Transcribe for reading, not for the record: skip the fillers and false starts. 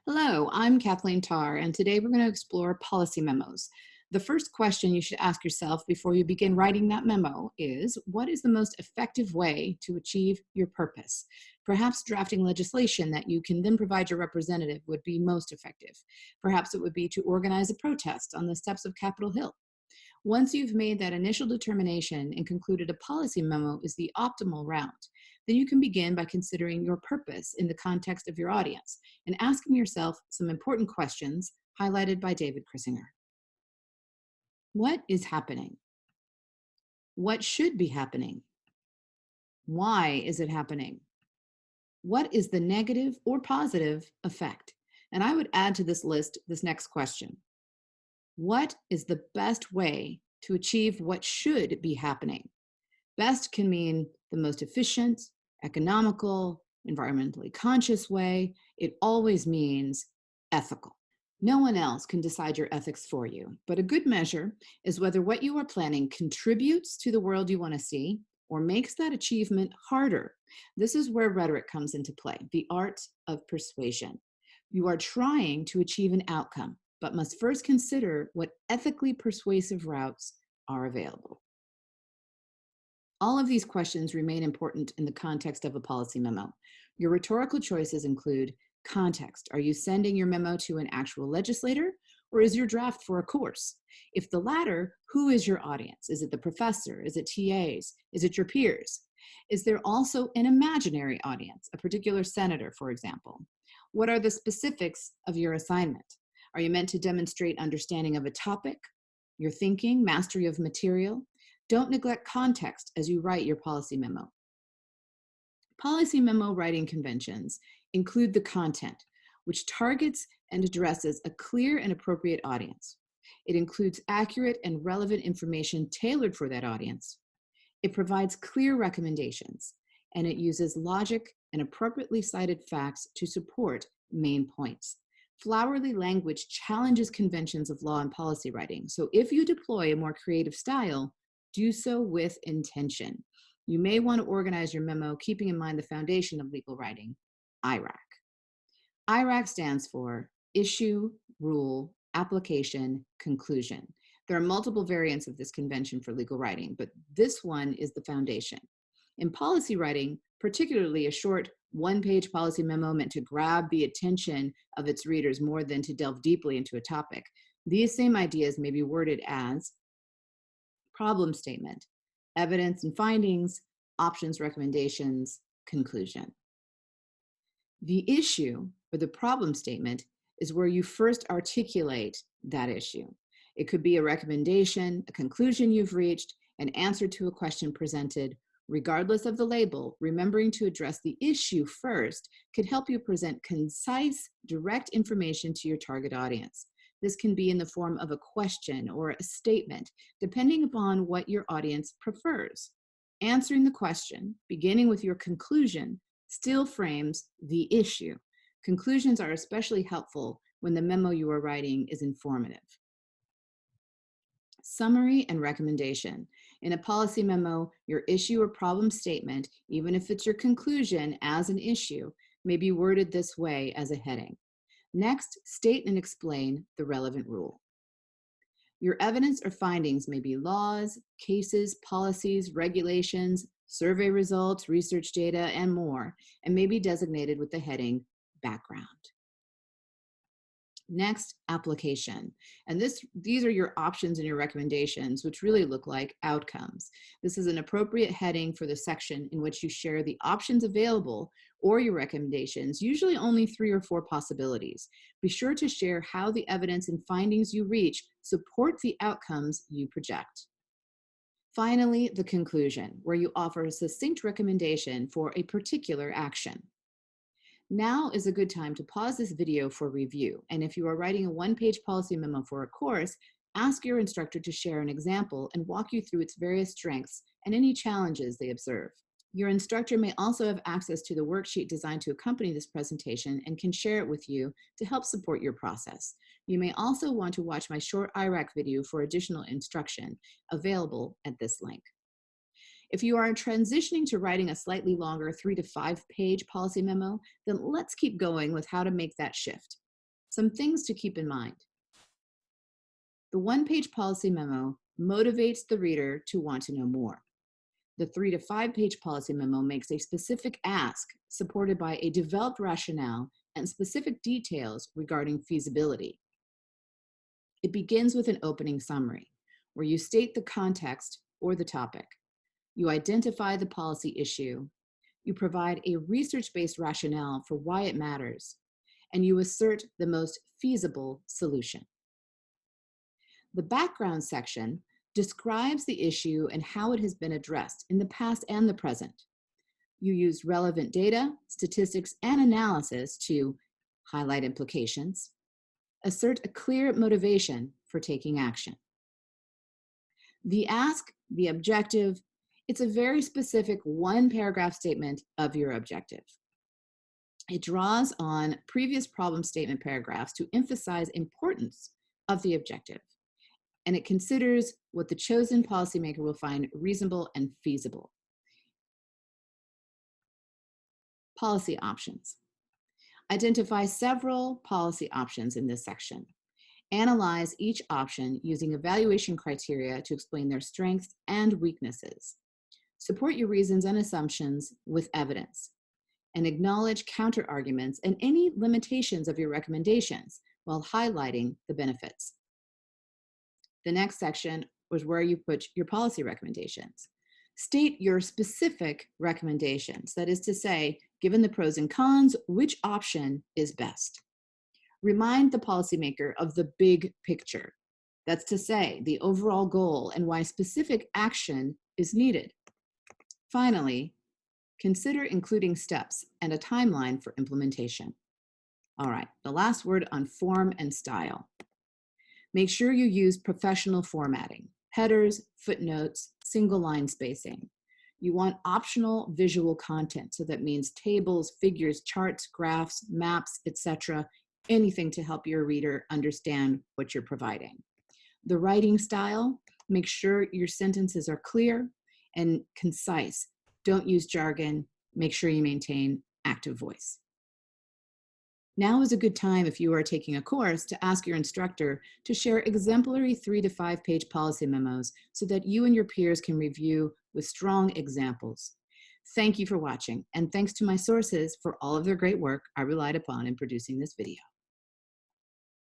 Hello, I'm Kathleen Tarr, and today we're going to explore policy memos. The first question you should ask yourself before you begin writing that memo is, what is the most effective way to achieve your purpose? Perhaps drafting legislation that you can then provide your representative would be most effective. Perhaps it would be to organize a protest on the steps of Capitol Hill. Once you've made that initial determination and concluded a policy memo is the optimal route, then you can begin by considering your purpose in the context of your audience and asking yourself some important questions highlighted by David Krissinger. What is happening? What should be happening? Why is it happening? What is the negative or positive effect? And I would add to this list this next question. What is the best way to achieve what should be happening? Best can mean the most efficient, economical, environmentally conscious way. It always means ethical. No one else can decide your ethics for you, but a good measure is whether what you are planning contributes to the world you want to see or makes that achievement harder. This is where rhetoric comes into play, the art of persuasion. You are trying to achieve an outcome, but must first consider what ethically persuasive routes are available. All of these questions remain important in the context of a policy memo. Your rhetorical choices include context. Are you sending your memo to an actual legislator, or is your draft for a course? If the latter, who is your audience? Is it the professor? Is it TAs? Is it your peers? Is there also an imaginary audience, a particular senator, for example? What are the specifics of your assignment? Are you meant to demonstrate understanding of a topic, your thinking, mastery of material? Don't neglect context as you write your policy memo. Policy memo writing conventions include the content, which targets and addresses a clear and appropriate audience. It includes accurate and relevant information tailored for that audience. It provides clear recommendations, and it uses logic and appropriately cited facts to support main points. Flowery language challenges conventions of law and policy writing, so if you deploy a more creative style, do so with intention. You may want to organize your memo keeping in mind the foundation of legal writing, IRAC. IRAC stands for Issue, Rule, Application, Conclusion. There are multiple variants of this convention for legal writing, but this one is the foundation. In policy writing, particularly a short one-page policy memo meant to grab the attention of its readers more than to delve deeply into a topic, these same ideas may be worded as problem statement, evidence and findings, options, recommendations, conclusion. The issue or the problem statement is where you first articulate that issue. It could be a recommendation, a conclusion you've reached, an answer to a question presented. Regardless of the label, remembering to address the issue first could help you present concise, direct information to your target audience. This can be in the form of a question or a statement, depending upon what your audience prefers. Answering the question, beginning with your conclusion, still frames the issue. Conclusions are especially helpful when the memo you are writing is informative. Summary and recommendation. In a policy memo, your issue or problem statement, even if it's your conclusion as an issue, may be worded this way as a heading. Next, state and explain the relevant rule. Your evidence or findings may be laws, cases, policies, regulations, survey results, research data, and more, and may be designated with the heading background. Next, application. And these are your options and your recommendations, which really look like outcomes. This is an appropriate heading for the section in which you share the options available or your recommendations, usually only 3 or 4 possibilities. Be sure to share how the evidence and findings you reach support the outcomes you project. Finally, the conclusion, where you offer a succinct recommendation for a particular action. Now is a good time to pause this video for review. And if you are writing a one-page policy memo for a course, ask your instructor to share an example and walk you through its various strengths and any challenges they observe. Your instructor may also have access to the worksheet designed to accompany this presentation and can share it with you to help support your process. You may also want to watch my short IRAC video for additional instruction available at this link. If you are transitioning to writing a slightly longer 3 to 5 page policy memo, then let's keep going with how to make that shift. Some things to keep in mind. The one-page policy memo motivates the reader to want to know more. The 3 to 5 page policy memo makes a specific ask supported by a developed rationale and specific details regarding feasibility. It begins with an opening summary, where you state the context or the topic. You identify the policy issue. You provide a research-based rationale for why it matters, and you assert the most feasible solution. The background section describes the issue and how it has been addressed in the past and the present. You use relevant data, statistics, and analysis to highlight implications, assert a clear motivation for taking action. The ask, the objective, it's a very specific one-paragraph statement of your objective. It draws on previous problem statement paragraphs to emphasize importance of the objective, and it considers what the chosen policymaker will find reasonable and feasible. Policy options. Identify several policy options in this section. Analyze each option using evaluation criteria to explain their strengths and weaknesses. Support your reasons and assumptions with evidence, and acknowledge counter-arguments and any limitations of your recommendations while highlighting the benefits. The next section was where you put your policy recommendations. State your specific recommendations. That is to say, given the pros and cons, which option is best? Remind the policymaker of the big picture. That's to say, the overall goal and why specific action is needed. Finally, consider including steps and a timeline for implementation. All right, the last word on form and style. Make sure you use professional formatting, headers, footnotes, single line spacing. You want optional visual content, so that means tables, figures, charts, graphs, maps, etc., anything to help your reader understand what you're providing. The writing style, make sure your sentences are clear and concise. Don't use jargon. Make sure you maintain active voice. Now is a good time, if you are taking a course, to ask your instructor to share exemplary 3 to 5 page policy memos so that you and your peers can review with strong examples. Thank you for watching, and thanks to my sources for all of their great work I relied upon in producing this video.